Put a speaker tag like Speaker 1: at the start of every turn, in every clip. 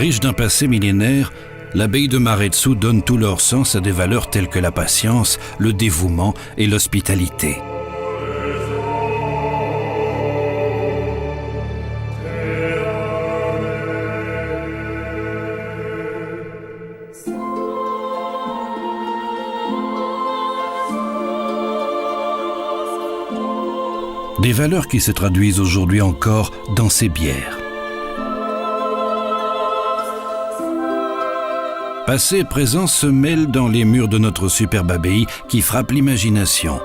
Speaker 1: Riche d'un passé millénaire, l'abbaye de Maretsu donne tout leur sens à des valeurs telles que la patience, le dévouement et l'hospitalité. Des valeurs qui se traduisent aujourd'hui encore dans ces bières. Passé et présent se mêlent dans les murs de notre superbe abbaye qui frappe l'imagination.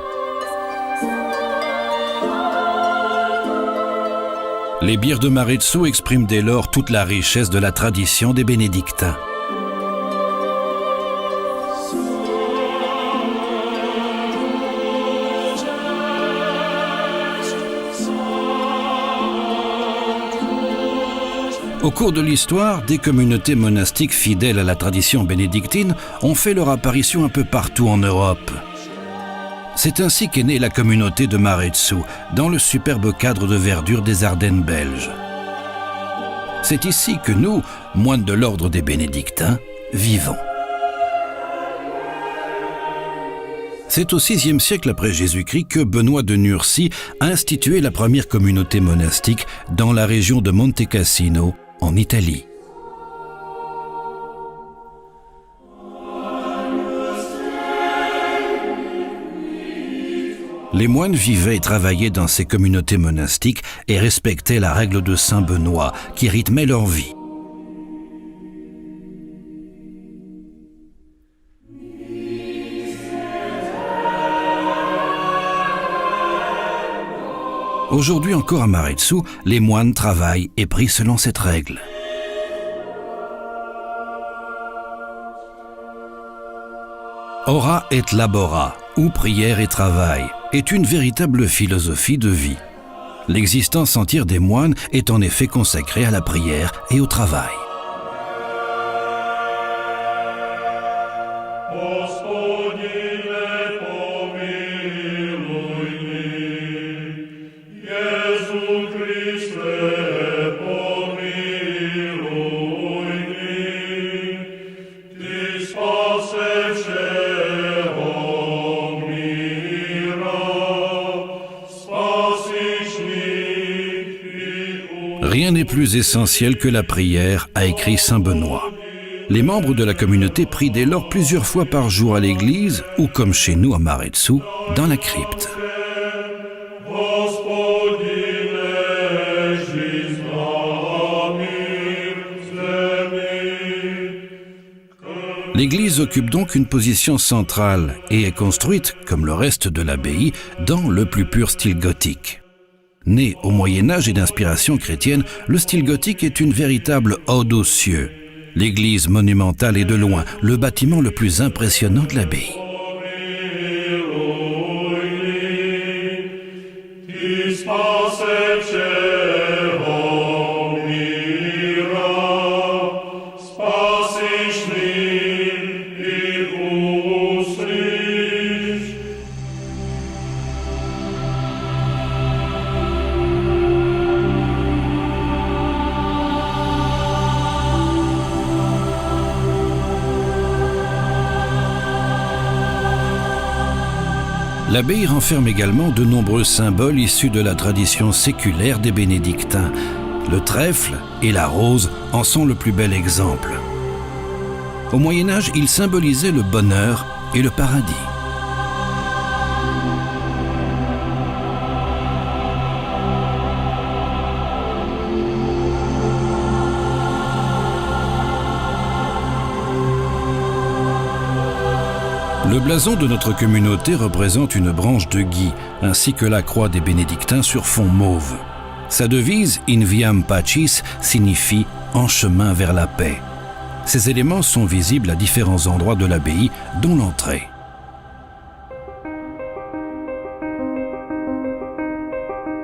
Speaker 1: Les bières de Maretsu expriment dès lors toute la richesse de la tradition des bénédictins. Au cours de l'histoire, des communautés monastiques fidèles à la tradition bénédictine ont fait leur apparition un peu partout en Europe. C'est ainsi qu'est née la communauté de Maretsu, dans le superbe cadre de verdure des Ardennes belges. C'est ici que nous, moines de l'ordre des bénédictins, vivons. C'est au VIe siècle après Jésus-Christ que Benoît de Nursie a institué la première communauté monastique dans la région de Monte Cassino, en Italie. Les moines vivaient et travaillaient dans ces communautés monastiques et respectaient la règle de Saint Benoît qui rythmait leur vie. Aujourd'hui encore à Maretsu, les moines travaillent et prient selon cette règle. Ora et labora, ou prière et travail, est une véritable philosophie de vie. L'existence entière des moines est en effet consacrée à la prière et au travail. Rien n'est plus essentiel que la prière, a écrit saint Benoît. Les membres de la communauté prient dès lors plusieurs fois par jour à l'église ou, comme chez nous à Maretsu, dans la crypte. L'église occupe donc une position centrale et est construite, comme le reste de l'abbaye, dans le plus pur style gothique. Né au Moyen-Âge et d'inspiration chrétienne, le style gothique est une véritable ode aux cieux. L'église monumentale est de loin le bâtiment le plus impressionnant de l'abbaye. L'abbaye renferme également de nombreux symboles issus de la tradition séculaire des bénédictins. Le trèfle et la rose en sont le plus bel exemple. Au Moyen-Âge, ils symbolisaient le bonheur et le paradis. Le blason de notre communauté représente une branche de gui, ainsi que la croix des bénédictins sur fond mauve. Sa devise « In viam pacis » signifie « en chemin vers la paix ». Ces éléments sont visibles à différents endroits de l'abbaye, dont l'entrée.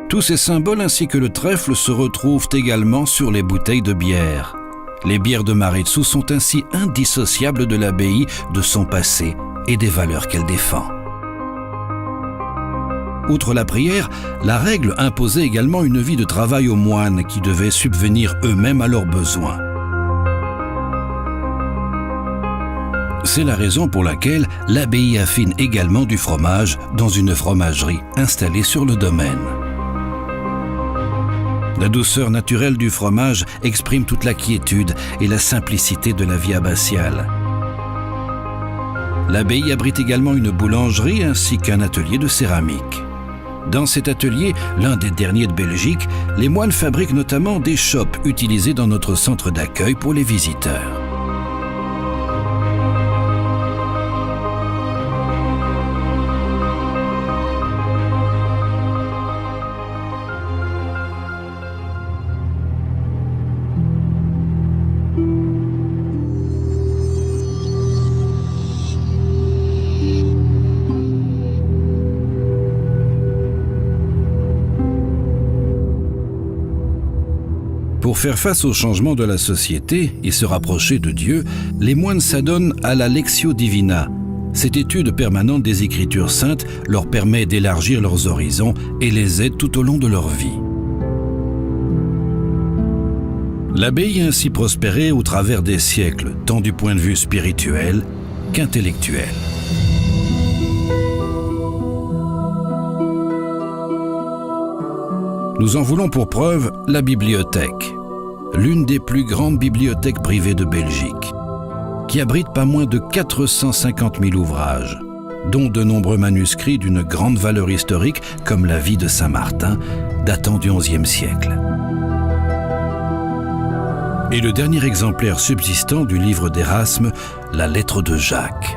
Speaker 1: Tous ces symboles ainsi que le trèfle se retrouvent également sur les bouteilles de bière. Les bières de Maredsous sont ainsi indissociables de l'abbaye, de son passé et des valeurs qu'elle défend. Outre la prière, la règle imposait également une vie de travail aux moines qui devaient subvenir eux-mêmes à leurs besoins. C'est la raison pour laquelle l'abbaye affine également du fromage dans une fromagerie installée sur le domaine. La douceur naturelle du fromage exprime toute la quiétude et la simplicité de la vie abbatiale. L'abbaye abrite également une boulangerie ainsi qu'un atelier de céramique. Dans cet atelier, l'un des derniers de Belgique, les moines fabriquent notamment des chopes utilisées dans notre centre d'accueil pour les visiteurs. Pour faire face aux changements de la société et se rapprocher de Dieu, les moines s'adonnent à la Lectio Divina. Cette étude permanente des Écritures saintes leur permet d'élargir leurs horizons et les aide tout au long de leur vie. L'abbaye a ainsi prospéré au travers des siècles, tant du point de vue spirituel qu'intellectuel. Nous en voulons pour preuve la bibliothèque, l'une des plus grandes bibliothèques privées de Belgique, qui abrite pas moins de 450 000 ouvrages, dont de nombreux manuscrits d'une grande valeur historique comme la vie de Saint Martin, datant du XIe siècle. Et le dernier exemplaire subsistant du livre d'Erasme, la lettre de Jacques.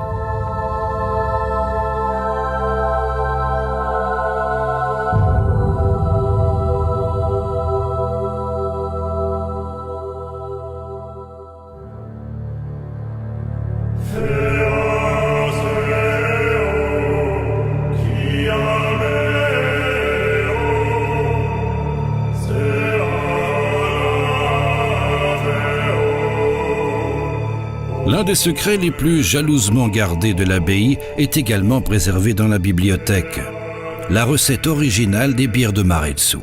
Speaker 1: L'un des secrets les plus jalousement gardés de l'abbaye est également préservé dans la bibliothèque. La recette originale des bières de Maredsous.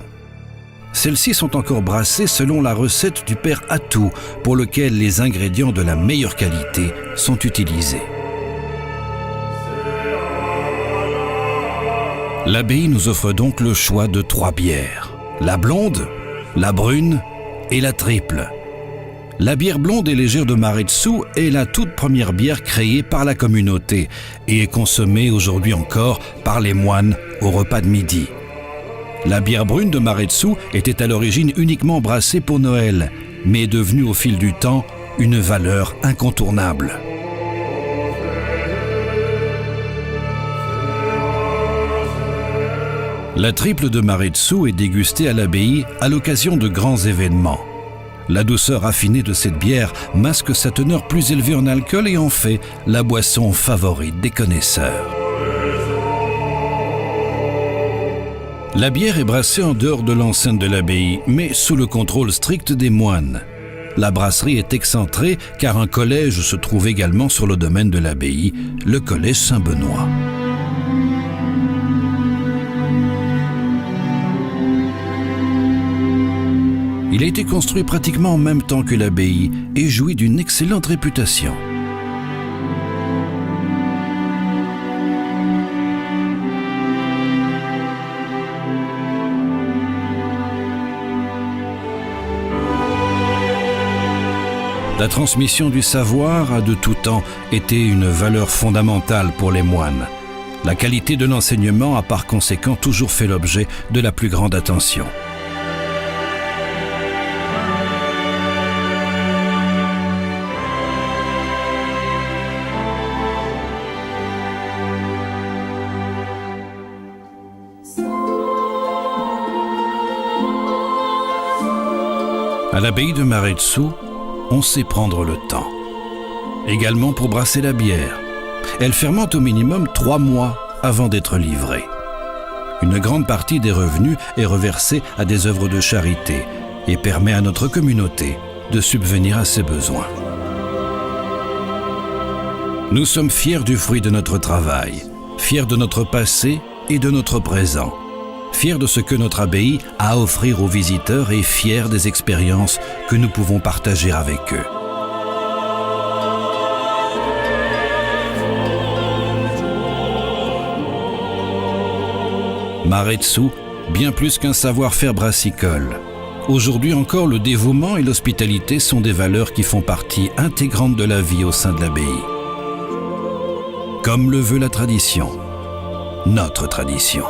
Speaker 1: Celles-ci sont encore brassées selon la recette du père Atou, pour lequel les ingrédients de la meilleure qualité sont utilisés. L'abbaye nous offre donc le choix de 3 bières. La blonde, la brune et la triple. La bière blonde et légère de Maredsous est la toute première bière créée par la communauté et est consommée aujourd'hui encore par les moines au repas de midi. La bière brune de Maredsous était à l'origine uniquement brassée pour Noël, mais est devenue au fil du temps une valeur incontournable. La triple de Maredsous est dégustée à l'abbaye à l'occasion de grands événements. La douceur affinée de cette bière masque sa teneur plus élevée en alcool et en fait la boisson favorite des connaisseurs. La bière est brassée en dehors de l'enceinte de l'abbaye, mais sous le contrôle strict des moines. La brasserie est excentrée car un collège se trouve également sur le domaine de l'abbaye, le collège Saint-Benoît. Il a été construit pratiquement en même temps que l'abbaye et jouit d'une excellente réputation. La transmission du savoir a de tout temps été une valeur fondamentale pour les moines. La qualité de l'enseignement a par conséquent toujours fait l'objet de la plus grande attention. l'abbaye de Maretsu, on sait prendre le temps. Également pour brasser la bière. Elle fermente au minimum 3 mois avant d'être livrée. Une grande partie des revenus est reversée à des œuvres de charité et permet à notre communauté de subvenir à ses besoins. Nous sommes fiers du fruit de notre travail, fiers de notre passé et de notre présent, fiers de ce que notre abbaye a à offrir aux visiteurs et fiers des expériences que nous pouvons partager avec eux. Maretsu, bien plus qu'un savoir-faire brassicole. Aujourd'hui encore, le dévouement et l'hospitalité sont des valeurs qui font partie intégrante de la vie au sein de l'abbaye. Comme le veut la tradition, notre tradition.